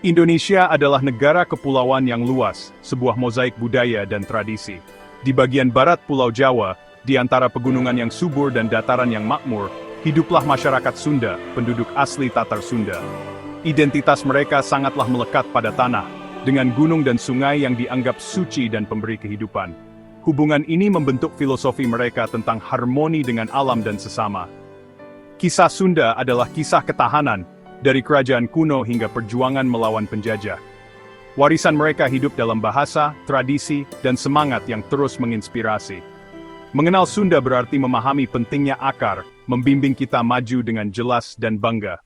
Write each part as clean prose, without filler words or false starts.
Indonesia adalah negara kepulauan yang luas, sebuah mozaik budaya dan tradisi. Di bagian barat Pulau Jawa, di antara pegunungan yang subur dan dataran yang makmur, hiduplah masyarakat Sunda, penduduk asli Tatar Sunda. Identitas mereka sangatlah melekat pada tanah, dengan gunung dan sungai yang dianggap suci dan pemberi kehidupan. Hubungan ini membentuk filosofi mereka tentang harmoni dengan alam dan sesama. Kisah Sunda adalah kisah ketahanan, dari kerajaan kuno hingga perjuangan melawan penjajah. Warisan mereka hidup dalam bahasa, tradisi, dan semangat yang terus menginspirasi. Mengenal Sunda berarti memahami pentingnya akar, membimbing kita maju dengan jelas dan bangga.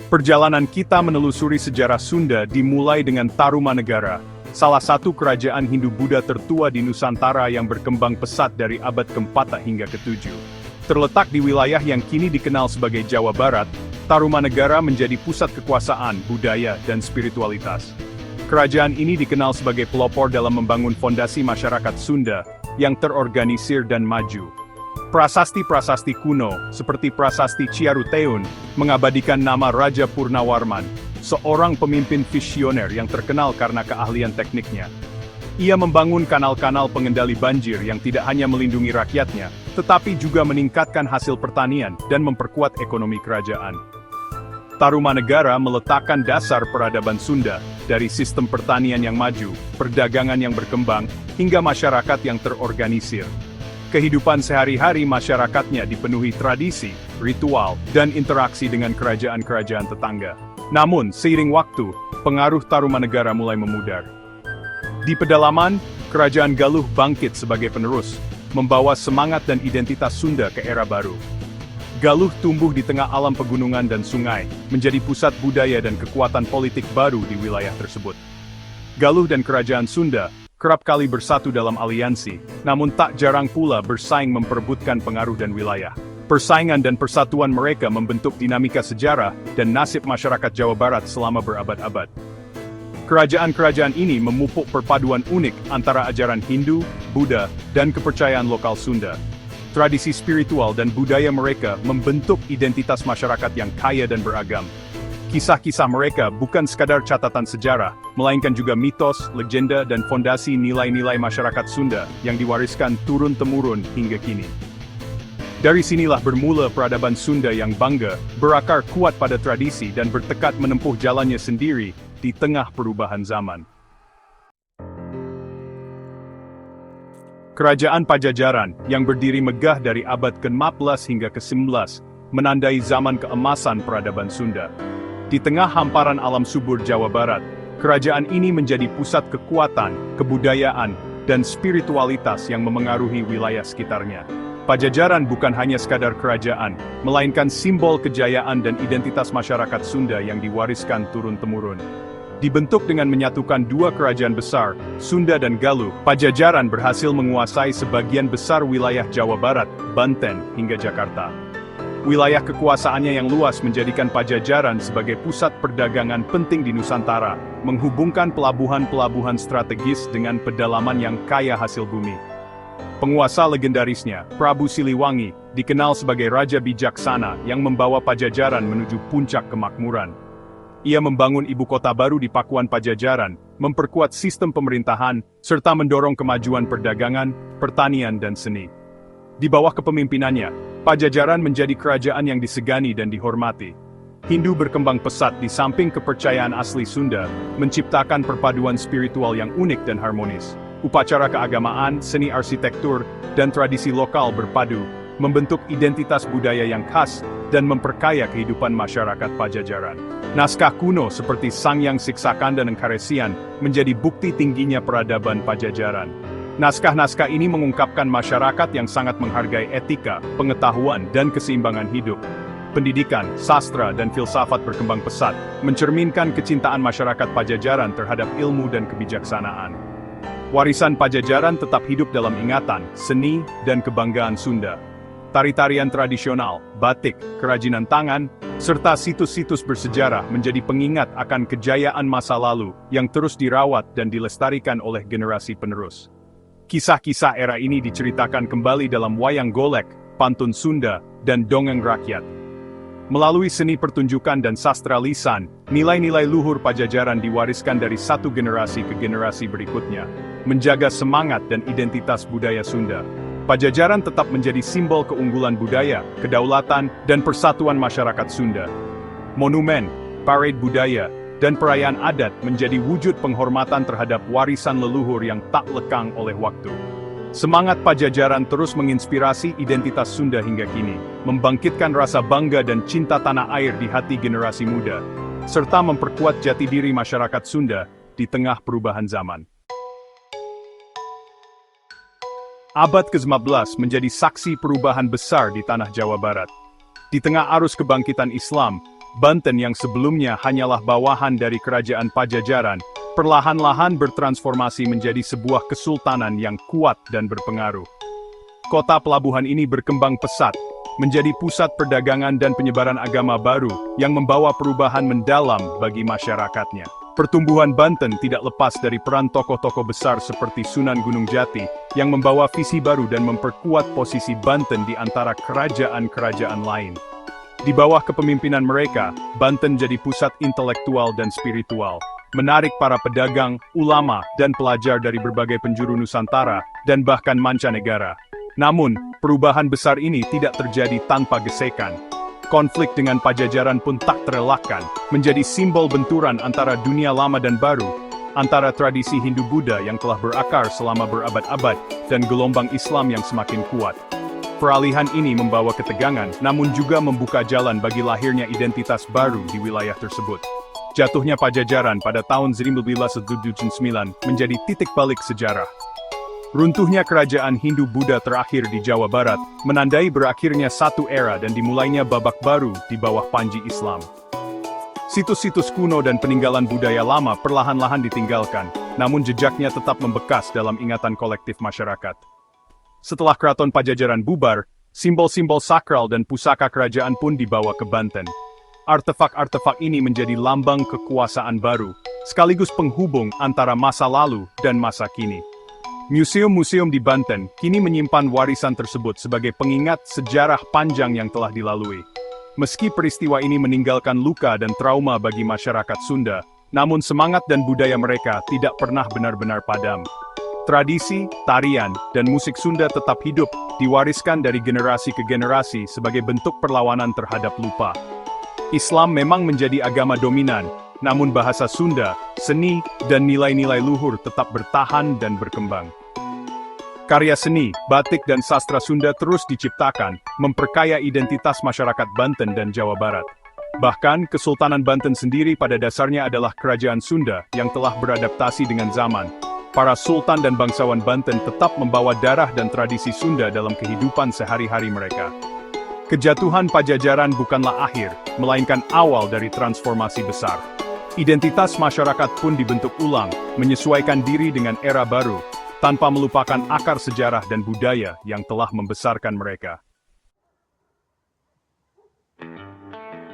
Perjalanan kita menelusuri sejarah Sunda dimulai dengan Tarumanegara, salah satu kerajaan Hindu-Buddha tertua di Nusantara yang berkembang pesat dari abad ke-4 hingga ke-7. Terletak di wilayah yang kini dikenal sebagai Jawa Barat, Tarumanegara menjadi pusat kekuasaan, budaya, dan spiritualitas. Kerajaan ini dikenal sebagai pelopor dalam membangun fondasi masyarakat Sunda yang terorganisir dan maju. Prasasti-prasasti kuno, seperti Prasasti Ciaruteun, mengabadikan nama Raja Purnawarman, seorang pemimpin visioner yang terkenal karena keahlian tekniknya. Ia membangun kanal-kanal pengendali banjir yang tidak hanya melindungi rakyatnya, tetapi juga meningkatkan hasil pertanian dan memperkuat ekonomi kerajaan. Tarumanegara meletakkan dasar peradaban Sunda, dari sistem pertanian yang maju, perdagangan yang berkembang, hingga masyarakat yang terorganisir. Kehidupan sehari-hari masyarakatnya dipenuhi tradisi, ritual, dan interaksi dengan kerajaan-kerajaan tetangga. Namun, seiring waktu, pengaruh Tarumanegara mulai memudar. Di pedalaman, Kerajaan Galuh bangkit sebagai penerus, membawa semangat dan identitas Sunda ke era baru. Galuh tumbuh di tengah alam pegunungan dan sungai, menjadi pusat budaya dan kekuatan politik baru di wilayah tersebut. Galuh dan Kerajaan Sunda kerap kali bersatu dalam aliansi, namun tak jarang pula bersaing memperebutkan pengaruh dan wilayah. Persaingan dan persatuan mereka membentuk dinamika sejarah dan nasib masyarakat Jawa Barat selama berabad-abad. Kerajaan-kerajaan ini memupuk perpaduan unik antara ajaran Hindu, Buddha, dan kepercayaan lokal Sunda. Tradisi spiritual dan budaya mereka membentuk identitas masyarakat yang kaya dan beragam. Kisah-kisah mereka bukan sekadar catatan sejarah, melainkan juga mitos, legenda, dan fondasi nilai-nilai masyarakat Sunda yang diwariskan turun-temurun hingga kini. Dari sinilah bermula peradaban Sunda yang bangga, berakar kuat pada tradisi dan bertekad menempuh jalannya sendiri di tengah perubahan zaman. Kerajaan Pajajaran, yang berdiri megah dari abad ke-14 hingga ke-19, menandai zaman keemasan peradaban Sunda. Di tengah hamparan alam subur Jawa Barat, kerajaan ini menjadi pusat kekuatan, kebudayaan, dan spiritualitas yang memengaruhi wilayah sekitarnya. Pajajaran bukan hanya sekadar kerajaan, melainkan simbol kejayaan dan identitas masyarakat Sunda yang diwariskan turun-temurun. Dibentuk dengan menyatukan dua kerajaan besar, Sunda dan Galuh, Pajajaran berhasil menguasai sebagian besar wilayah Jawa Barat, Banten, hingga Jakarta. Wilayah kekuasaannya yang luas menjadikan Pajajaran sebagai pusat perdagangan penting di Nusantara, menghubungkan pelabuhan-pelabuhan strategis dengan pedalaman yang kaya hasil bumi. Penguasa legendarisnya, Prabu Siliwangi, dikenal sebagai Raja Bijaksana yang membawa Pajajaran menuju puncak kemakmuran. Ia membangun ibu kota baru di Pakuan Pajajaran, memperkuat sistem pemerintahan, serta mendorong kemajuan perdagangan, pertanian, dan seni. Di bawah kepemimpinannya, Pajajaran menjadi kerajaan yang disegani dan dihormati. Hindu berkembang pesat di samping kepercayaan asli Sunda, menciptakan perpaduan spiritual yang unik dan harmonis. Upacara keagamaan, seni arsitektur, dan tradisi lokal berpadu, membentuk identitas budaya yang khas dan memperkaya kehidupan masyarakat Pajajaran. Naskah kuno seperti Sangyang Siksakanda dan Karesian menjadi bukti tingginya peradaban Pajajaran. Naskah-naskah ini mengungkapkan masyarakat yang sangat menghargai etika, pengetahuan, dan keseimbangan hidup. Pendidikan, sastra, dan filsafat berkembang pesat, mencerminkan kecintaan masyarakat Pajajaran terhadap ilmu dan kebijaksanaan. Warisan Pajajaran tetap hidup dalam ingatan, seni, dan kebanggaan Sunda. Tari-tarian tradisional, batik, kerajinan tangan, serta situs-situs bersejarah menjadi pengingat akan kejayaan masa lalu yang terus dirawat dan dilestarikan oleh generasi penerus. Kisah-kisah era ini diceritakan kembali dalam wayang golek, pantun Sunda, dan dongeng rakyat. Melalui seni pertunjukan dan sastra lisan, nilai-nilai luhur Pajajaran diwariskan dari satu generasi ke generasi berikutnya, menjaga semangat dan identitas budaya Sunda. Pajajaran tetap menjadi simbol keunggulan budaya, kedaulatan, dan persatuan masyarakat Sunda. Monumen, parade budaya, dan perayaan adat menjadi wujud penghormatan terhadap warisan leluhur yang tak lekang oleh waktu. Semangat Pajajaran terus menginspirasi identitas Sunda hingga kini, membangkitkan rasa bangga dan cinta tanah air di hati generasi muda, serta memperkuat jati diri masyarakat Sunda di tengah perubahan zaman. Abad ke-15 menjadi saksi perubahan besar di tanah Jawa Barat. Di tengah arus kebangkitan Islam, Banten yang sebelumnya hanyalah bawahan dari kerajaan Pajajaran, perlahan-lahan bertransformasi menjadi sebuah kesultanan yang kuat dan berpengaruh. Kota pelabuhan ini berkembang pesat, menjadi pusat perdagangan dan penyebaran agama baru yang membawa perubahan mendalam bagi masyarakatnya. Pertumbuhan Banten tidak lepas dari peran tokoh-tokoh besar seperti Sunan Gunung Jati yang membawa visi baru dan memperkuat posisi Banten di antara kerajaan-kerajaan lain. Di bawah kepemimpinan mereka, Banten jadi pusat intelektual dan spiritual, menarik para pedagang, ulama, dan pelajar dari berbagai penjuru Nusantara dan bahkan mancanegara. Namun, perubahan besar ini tidak terjadi tanpa gesekan. Konflik dengan Pajajaran pun tak terelakkan, menjadi simbol benturan antara dunia lama dan baru, antara tradisi Hindu-Buddha yang telah berakar selama berabad-abad, dan gelombang Islam yang semakin kuat. Peralihan ini membawa ketegangan, namun juga membuka jalan bagi lahirnya identitas baru di wilayah tersebut. Jatuhnya Pajajaran pada tahun 1979 menjadi titik balik sejarah. Runtuhnya kerajaan Hindu-Buddha terakhir di Jawa Barat, menandai berakhirnya satu era dan dimulainya babak baru di bawah panji Islam. Situs-situs kuno dan peninggalan budaya lama perlahan-lahan ditinggalkan, namun jejaknya tetap membekas dalam ingatan kolektif masyarakat. Setelah keraton Pajajaran bubar, simbol-simbol sakral dan pusaka kerajaan pun dibawa ke Banten. Artefak-artefak ini menjadi lambang kekuasaan baru, sekaligus penghubung antara masa lalu dan masa kini. Museum-museum di Banten kini menyimpan warisan tersebut sebagai pengingat sejarah panjang yang telah dilalui. Meski peristiwa ini meninggalkan luka dan trauma bagi masyarakat Sunda, namun semangat dan budaya mereka tidak pernah benar-benar padam. Tradisi, tarian, dan musik Sunda tetap hidup, diwariskan dari generasi ke generasi sebagai bentuk perlawanan terhadap lupa. Islam memang menjadi agama dominan, namun bahasa Sunda, seni, dan nilai-nilai luhur tetap bertahan dan berkembang. Karya seni, batik dan sastra Sunda terus diciptakan, memperkaya identitas masyarakat Banten dan Jawa Barat. Bahkan, Kesultanan Banten sendiri pada dasarnya adalah kerajaan Sunda yang telah beradaptasi dengan zaman. Para sultan dan bangsawan Banten tetap membawa darah dan tradisi Sunda dalam kehidupan sehari-hari mereka. Kejatuhan Pajajaran bukanlah akhir, melainkan awal dari transformasi besar. Identitas masyarakat pun dibentuk ulang, menyesuaikan diri dengan era baru, tanpa melupakan akar sejarah dan budaya yang telah membesarkan mereka.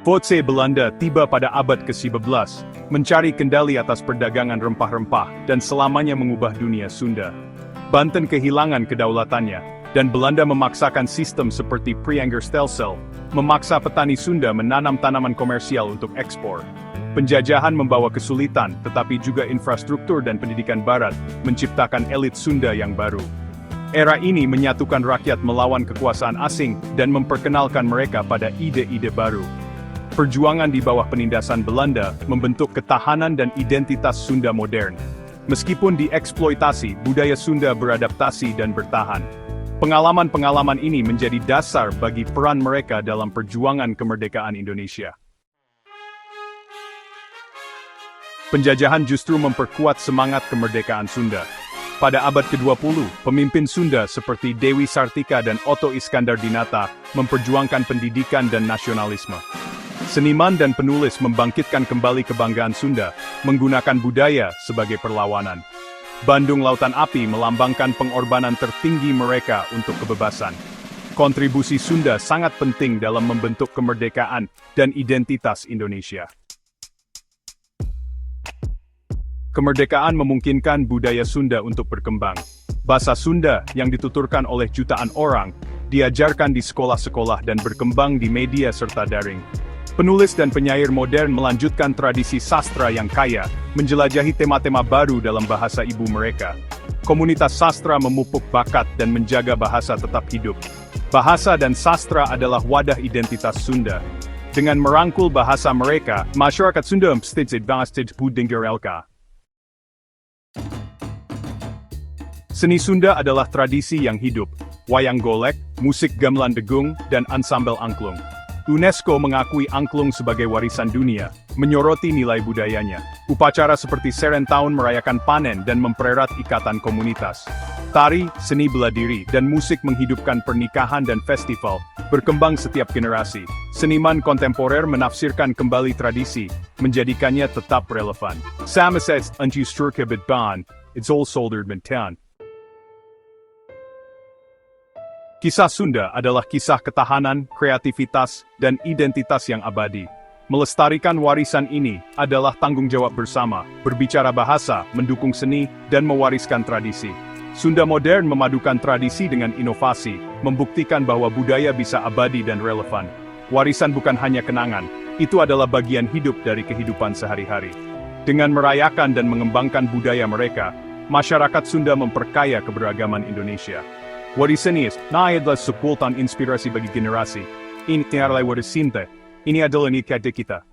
Voce Belanda tiba pada abad ke-11, mencari kendali atas perdagangan rempah-rempah dan selamanya mengubah dunia Sunda. Banten kehilangan kedaulatannya, dan Belanda memaksakan sistem seperti Pre-Angers-Stelsel, memaksa petani Sunda menanam tanaman komersial untuk ekspor. Penjajahan membawa kesulitan, tetapi juga infrastruktur dan pendidikan Barat, menciptakan elit Sunda yang baru. Era ini menyatukan rakyat melawan kekuasaan asing dan memperkenalkan mereka pada ide-ide baru. Perjuangan di bawah penindasan Belanda membentuk ketahanan dan identitas Sunda modern. Meskipun dieksploitasi, budaya Sunda beradaptasi dan bertahan. Pengalaman-pengalaman ini menjadi dasar bagi peran mereka dalam perjuangan kemerdekaan Indonesia. Penjajahan justru memperkuat semangat kemerdekaan Sunda. Pada abad ke-20, pemimpin Sunda seperti Dewi Sartika dan Oto Iskandar-Dinata memperjuangkan pendidikan dan nasionalisme. Seniman dan penulis membangkitkan kembali kebanggaan Sunda, menggunakan budaya sebagai perlawanan. Bandung Lautan Api melambangkan pengorbanan tertinggi mereka untuk kebebasan. Kontribusi Sunda sangat penting dalam membentuk kemerdekaan dan identitas Indonesia. Kemerdekaan memungkinkan budaya Sunda untuk berkembang. Bahasa Sunda yang dituturkan oleh jutaan orang, diajarkan di sekolah-sekolah dan berkembang di media serta daring. Penulis dan penyair modern melanjutkan tradisi sastra yang kaya, menjelajahi tema-tema baru dalam bahasa ibu mereka. Komunitas sastra memupuk bakat dan menjaga bahasa tetap hidup. Bahasa dan sastra adalah wadah identitas Sunda. Dengan merangkul bahasa mereka, masyarakat Sunda mesti budinggerelka. Seni Sunda adalah tradisi yang hidup. Wayang golek, musik gamelan degung, dan ansambel angklung. UNESCO mengakui angklung sebagai warisan dunia, menyoroti nilai budayanya. Upacara seperti Serentahun merayakan panen dan mempererat ikatan komunitas. Tari, seni bela diri, dan musik menghidupkan pernikahan dan festival, berkembang setiap generasi. Seniman kontemporer menafsirkan kembali tradisi, menjadikannya tetap relevan. Sama says, "Unju sturka ban, it's all soldered mentan." Kisah Sunda adalah kisah ketahanan, kreativitas, dan identitas yang abadi. Melestarikan warisan ini adalah tanggung jawab bersama, berbicara bahasa, mendukung seni, dan mewariskan tradisi. Sunda modern memadukan tradisi dengan inovasi, membuktikan bahwa budaya bisa abadi dan relevan. Warisan bukan hanya kenangan, itu adalah bagian hidup dari kehidupan sehari-hari. Dengan merayakan dan mengembangkan budaya mereka, masyarakat Sunda memperkaya keberagaman Indonesia. Warisan ini adalah sepultan inspirasi bagi generasi. Ini adalah warisan kita. Ini adalah nikah kita.